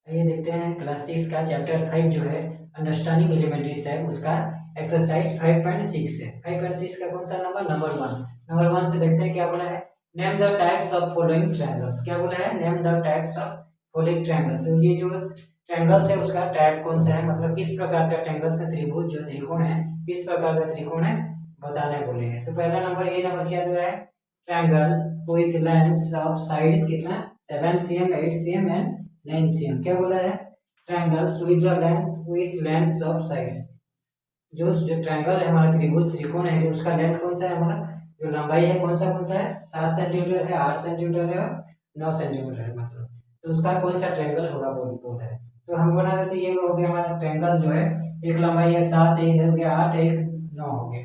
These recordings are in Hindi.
ये देखते हैं क्लास 6 का चैप्टर 5 जो है अंडरस्टैंडिंग एलिमेंट्री है उसका एक्सरसाइज 5.6 है। 5.6 का कौन सा नंबर 1। नंबर 1 से देखते हैं क्या बोला है। Name the types of following triangles. क्या बोला है, name the types of following triangles. ये जो ट्रायंगल्स है उसका टाइप कौन सा है, मतलब किस प्रकार का ट्रायंगल्स है, त्रिभुज जो त्रिकोण है किस प्रकार का त्रिकोण है बताने बोले हैं। तो पहला नंबर ए नंबर क्या जो है, triangle with lengths of sides कितना 7 cm 8 cm एंड 9 cm। क्या बोला है, triangles with lengths of sides. जो ट्रायंगल है हमारा त्रिभुज त्रिकोण है उसका लेंथ कौन सा है हमारा, जो लंबाई है कौन सा है 7 सेंटीमीटर है 8 सेंटीमीटर है और 9 सेंटीमीटर है, मतलब तो उसका कौन सा ट्रायंगल होगा बोल है। तो हम बना देते ये हो गया हमारा ट्रायंगल जो है, एक लंबाई है 7, एक हो गया 8, एक 9 हो गया।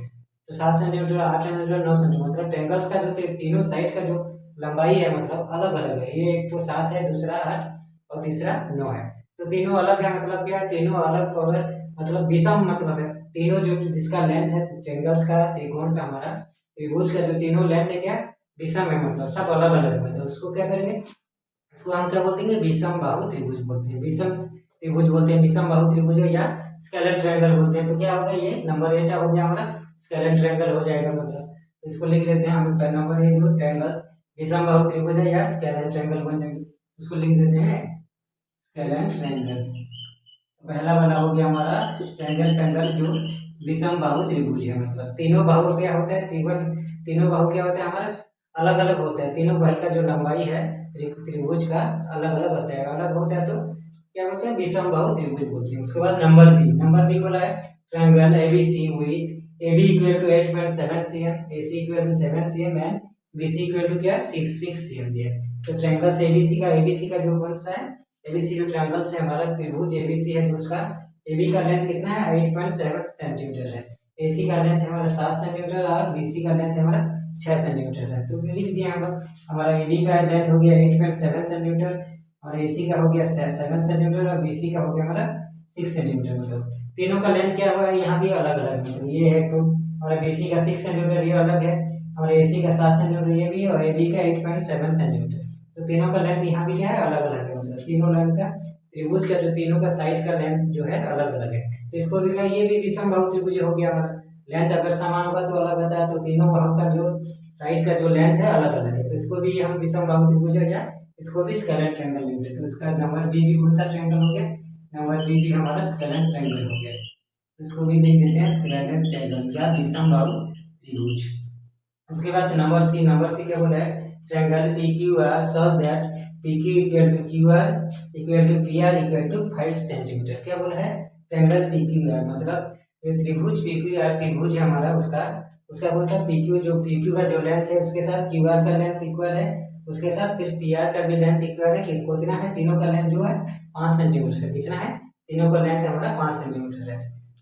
तो 7 सेंटीमीटर 8 सेंटीमीटर 9 सेंटीमीटर, मतलब ट्रायंगल्स का जो तीनों साइड का जो लंबाई है मतलब अलग अलग है। ये एक तो 7 है, दूसरा 8 और तीसरा 9 है। तो तीनों अलग है, मतलब क्या है, तीनों अलग अगर मतलब विषम मतलब है। तीनों जो जिसका लेंथ है ट्रायंगल्स का त्रिकोण का हमारा त्रिभुज का जो तीनों लेंथ है क्या विषम है, मतलब सब अलग अलग है। मतलब उसको क्या करेंगे, इसको हम क्या बोलते हैं, विषम बाहु त्रिभुज बोलते हैं। विषम त्रिभुज बोलते हैं, विषम बाहु त्रिभुज या स्केलर ट्रायंगल बोलते हैं। तो क्या होगा, ये नंबर 8 हो गया हमारा स्केलर ट्रायंगल हो जाएगा। मतलब इसको लिख देते हैं हम नंबर 8 जो ट्रायंगल्स विषम बाहु त्रिभुज है या स्केलर ट्रायंगल बन जाएंगे। उसको लिख देते हैं स्केलर ट्रायंगल। पहला वाला हो गया हमारा स्टैंडर्ड ट्रायंगल जो विषम बाहु त्रिभुज है। मतलब तीनों बाहु क्या होता है, तीनों बाहु क्या होता है हमारा अलग अलग होता है। तीनों बाहु का जो लंबाई है त्रिभुज का अलग अलग होता है, अलग होता है तो क्या बोलते हैं विषम बाहु त्रिभुज बोलते हैं। उसके बाद नंबर बी बोला है triangle ABC with AB equal to 8.7 cm, AC equal to 7 cm and BC equal to क्या 6 cm दिया है। तो ट्रायंगल से एबीसी का जो कौन सा है, एबीसी जो ट्रायंगल्स है हमारा त्रिभुज एबीसी है जो उसका एबी का लेंथ कितना है 8.7 सेंटीमीटर है, एसी का लेंथ है हमारा 7 सेंटीमीटर और बीसी का लेंथ है हमारा 6 सेंटीमीटर है। तो लिख दिया हम हमारा एबी का लेंथ हो गया 8.7 सेंटीमीटर और एसी का हो गया 7 सेंटीमीटर और बीसी का हो गया हमारा 6 सेंटीमीटर। मतलब तीनों का लेंथ क्या हुआ है यहाँ भी अलग अलग, मतलब ये है तो और बीसी का 6 सेंटीमीटर ये अलग है और एसी का 7 सेंटीमीटर ये भी और एबी का 8.7 सेंटीमीटर। तो तीनों का लेंथ यहाँ भी क्या है अलग अलग है, मतलब तीनों लेंथ का त्रिभुज का जो तीनों का साइड का लेंथ जो है अलग अलग है। तो इसको भी कहा ये भी विषम बाहु त्रिभुज हो गया हमारा। लेंथ अगर समान होगा तो अलग होता है, तो तीनों बाहु का जो साइड का जो लेंथ है अलग अलग है। तो इसको भी हम विषम बाहु त्रिभुज हो गया, इसको भी स्केलर ट्रायंगल लेंगे। तो इसका नंबर बी भी कौन सा ट्रायंगल हो गया, नंबर बी भी हमारा स्केलर ट्रायंगल हो गया। इसको भी लिख देते हैं स्केलर ट्रायंगल या विषम बाहु त्रिभुज। उसके बाद नंबर सी क्या बोला है, triangle PQR such that PQ equal to QR equal to PR equal to 5 centimetre. क्या बोला है, ट्रायंगल PQR मतलब ये त्रिभुज PQR त्रिभुज है हमारा उसका उसका कौन सा PQ जो PQ का जो लेंथ है उसके साथ QR का लेंथ इक्वल है, उसके साथ फिर PR का भी लेंथ इक्वल है। कितना है, तीनों का लेंथ जो है 5 सेंटीमीटर है। कितना है, तीनों का लेंथ हमारा 5 सेंटीमीटर है।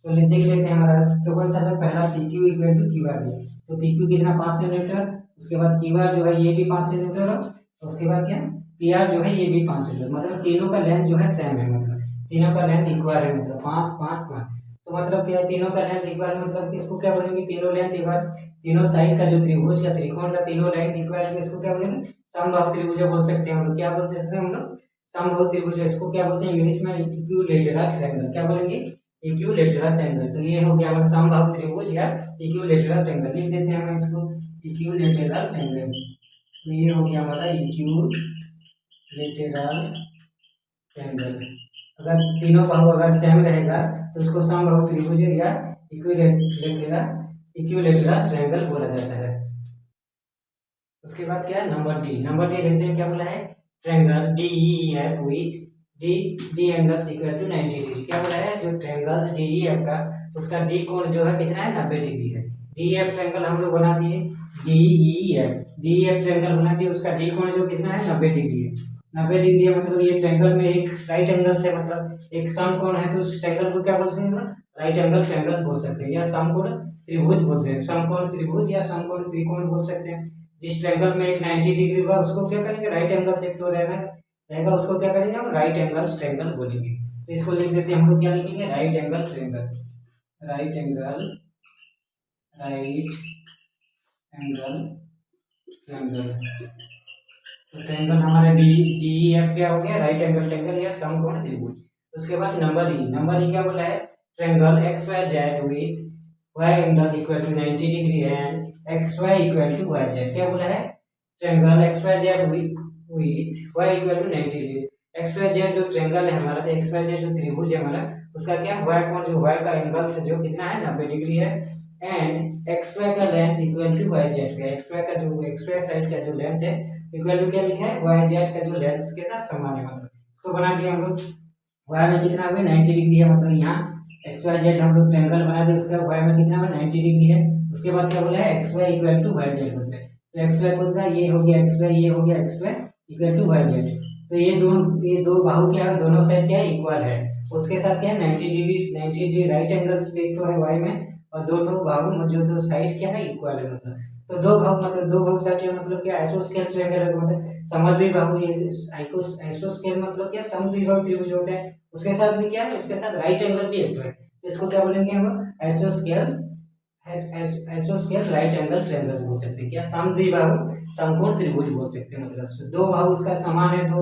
तो लिख देख लेते हैं हमारा तो कौन सा था पहला PQ इक्वल टू QR दिया। तो PQ कितना 5 सेंटीमीटर, उसके बाद QR जो है ये भी 5 सेंटीमीटर और उसके बाद क्या PR जो है ये भी 5 सेंटीमीटर। मतलब तीनों का लेंथ जो है सेम है, मतलब तीनों का लेंथ इक्वल है, मतलब 5 5 5। तो मतलब क्या है, तीनों का लेंथ इक्वल मतलब इसको क्या बोलेंगे, तीनों लेंथ इक्वल, तीनों साइड का जो त्रिभुज का त्रिकोण का तीनों लेंथ इक्वल है। इसको क्या बोलेंगे समबाहु त्रिभुज बोल सकते हैं हम लोग। क्या बोलते हैं हम लोग समबाहु त्रिभुज। इसको क्या बोलते हैं इंग्लिश में इक्विलेटरल ट्रायंगल। क्या बोलेंगे इक्विलेटरल ट्रायंगल। तो ये हो गया हमारा समबाहु त्रिभुज या इक्विलेटरल ट्रायंगल। लिख देते हैं हम इसको इक्विलेटरल ट्रायंगल। तो ये हो गया हमारा इक्विलेटरल ट्रायंगल। अगर तीनों बाहु अगर सेम रहेगा तो उसको समबाहु त्रिभुज या इक्विलेटरल ट्रायंगल बोला जाता है। उसके बाद क्या है नंबर डी देखते हैं क्या बोला है, triangle DEF with D angles equal to 90 degree. क्या बोला है, जो ट्रायंगल्स DEF का उसका डी कोण जो है कितना है 90 डिग्री है। DEF ट्रायंगल हम लोग बना दिए, DEF ट्रायंगल बना दिए, उसका डी कोण जो कितना है 90 डिग्री है। 90 डिग्री है मतलब ये ट्रायंगल में एक राइट एंगल से मतलब एक समकोण है, तो उस ट्रायंगल को क्या बोल सकते हैं, राइट एंगल ट्रायंगल बोल सकते हैं या समकोण त्रिभुज बोलते हैं। समकोण त्रिभुज या समकोण त्रिकोण बोल सकते हैं। जिस ट्रायंगल में एक 90 डिग्री होगा उसको क्या करेंगे राइट एंगल से तो रहेगा उसको क्या करेंगे हम राइट एंगल ट्रायंगल बोलेंगे। तो इसको लिख देते हैं हम लोग क्या लिखेंगे right angle triangle, right angle triangle. तो ट्रायंगल हमारा डी डी एफ क्या हो गया, राइट एंगल ट्रायंगल या समकोण त्रिभुज। उसके बाद नंबर ई क्या बोला है, triangle X Y Z with Y angle equal to 90 degree and X Y equal to Y Z. क्या बोला है, triangle X Y Z with Y equal to 90 degree. X Y Z जो ट्रायंगल है हमारा, तो एक्स वाई जेड जो त्रिभुज है हमारा, उसका क्या वाई कोण, जो वाई का एंगल से जो कितना है 90 डिग्री है, एंड एक्स वाई का length equal to Y Z का, एक्स वाई का जो एक्स वाई साइड का जो लेंथ है इक्वल टू क्या लिखा है, वाई जेड का जो लेंथ के साथ समान है। मतलब इसको बना दिया हम लोग, वाई में कितना हुआ 90 डिग्री है, मतलब यहाँ एक्स वाई जेड हम लोग ट्रायंगल बना दिए, उसका वाई में कितना हुआ 90 डिग्री है। उसके बाद क्या बोला है, X Y equal to Y Z बोलते हैं। तो एक्स वाई बोलता है ये हो गया एक्स वाई, ये हो गया X Y equal to Y Z. तो ये दो बाहु क्या है, दोनों साइड क्या है, इक्वल है। उसके साथ क्या है 90 डिग्री राइट एंगल्स भी तो है वाई में, और दोनों बाहु जो दो साइड क्या है इक्वल है। मतलब तो दो बाहु मतलब दो बाहु साइड है, मतलब क्या आइसोस्केल ट्रायंगल है, मतलब समद्विबाहु। ये आइसोस्केल मतलब क्या समद्विबाहु त्रिभुज होता है। उसके साथ भी क्या है, उसके साथ राइट एंगल भी एक है। इसको क्या बोलेंगे हम, आइसोस्केल राइट एंगल ट्रायंगल्स बोल सकते हैं। क्या समद्विबाहु समकोण त्रिभुज बोल सकते हैं। मतलब दो बाहु उसका समान है, दो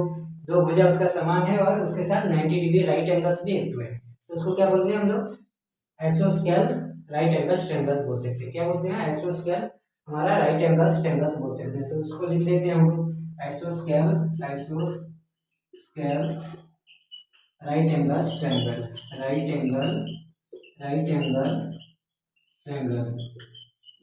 दो भुजा उसका समान है, और उसके साथ 90 डिग्री राइट एंगल्स भी एक है। तो उसको क्या बोलते हैं हम लोग, आइसोस्केल राइट एंगल ट्रायंगल बोल सकते हैं। क्या बोलते हैं, आइसोस्केल हमारा राइट एंगल ट्रायंगल बोल सकते हैं। तो उसको लिख देते हैं हम लोग आइसोस्केल right angle triangle, right angle triangle.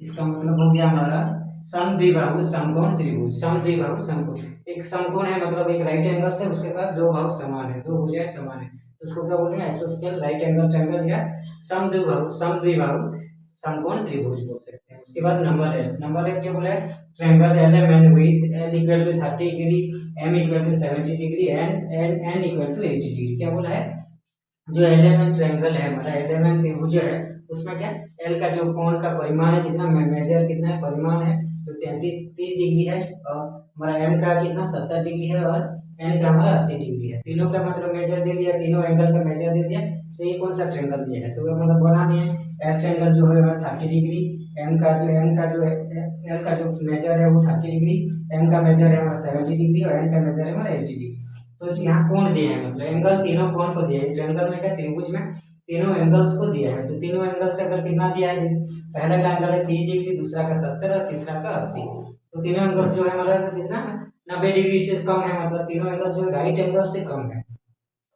इसका मतलब हो गया हमारा समद्विबाहु समकोण त्रिभुज। समद्विबाहु समकोण, एक समकोण है मतलब एक राइट एंगल से, उसके बाद दो बाहु समान है, दो भुजाएं समान है, तो उसको क्या बोलेंगे, आइसोस्केल राइट एंगल ट्रायंगल या समद्विबाहु समकोण त्रिभुज बोल सकते हैं। उसके बाद नंबर एक क्या बोला है, triangle LMN with L equal to 30 degree, M equal to 70 degree and N equal to 80 degree. क्या बोला है, जो LMN ट्रायंगल है हमारा, LMN त्रिभुज है, उसमें क्या L का जो कोण का परिमाण है कितना, मेजर कितना है, परिमाण है तो 30 डिग्री है, और हमारा M का कितना 70 डिग्री है, और N का हमारा 80 डिग्री है। तीनों का मतलब मेजर दे दिया, तीनों एंगल का मेजर दे दिया। तो ये कौन सा ट्रायंगल दिया है, तो मतलब बना दिए। L ट्रायंगल जो है हमारा 30 डिग्री, L का जो मेजर है वो 30 डिग्री, M का मेजर है हमारा 70 डिग्री, और N का मेजर है हमारा 80 डिग्री। तो यहाँ कोण दिए हैं, मतलब एंगल तीनों कोण को दिए हैं। ट्रायंगल में क्या, त्रिभुज में तीनों एंगल्स को दिया है। तो तीनों एंगल से अगर कितना दिया है, पहला का एंगल है 30 डिग्री, दूसरा का 70 और तीसरा का 80। तो तीनों एंगल्स जो है हमारा कितना 90 डिग्री से कम है, मतलब तीनों एंगल्स जो राइट एंगल से कम है।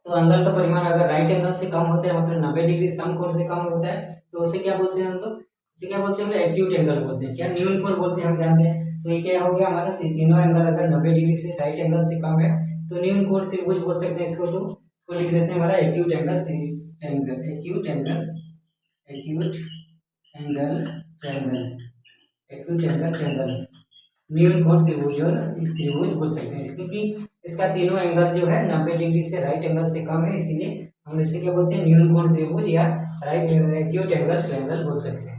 तो एंगल का परिमाण अगर राइट एंगल से कम होता है, मतलब 90 डिग्री समकोण से कम होता है, तो उसे क्या बोलते हैं हम लोग, उसे क्या बोलते हैं, एक्यूट एंगल बोलते हैं। क्या न्यून कोण बोलते हैं, हम जानते हैं। तो ये क्या हो गया हमारा, तीनों एंगल अगर 90 डिग्री से राइट एंगल से कम है तो न्यून कोण त्रिभुज बोल सकते हैं इसको। तो लिख देते हैं हमारा acute angle triangle, acute angle triangle, न्यून कोण त्रिभुज और त्रिभुज बोल सकते हैं, क्योंकि इसका तीनों एंगल जो है 90 डिग्री से राइट एंगल से कम है, इसीलिए हम इसे क्या बोलते हैं, न्यून कोण त्रिभुज या राइट एक्यूट एंगल ट्रायंगल बोल सकते हैं।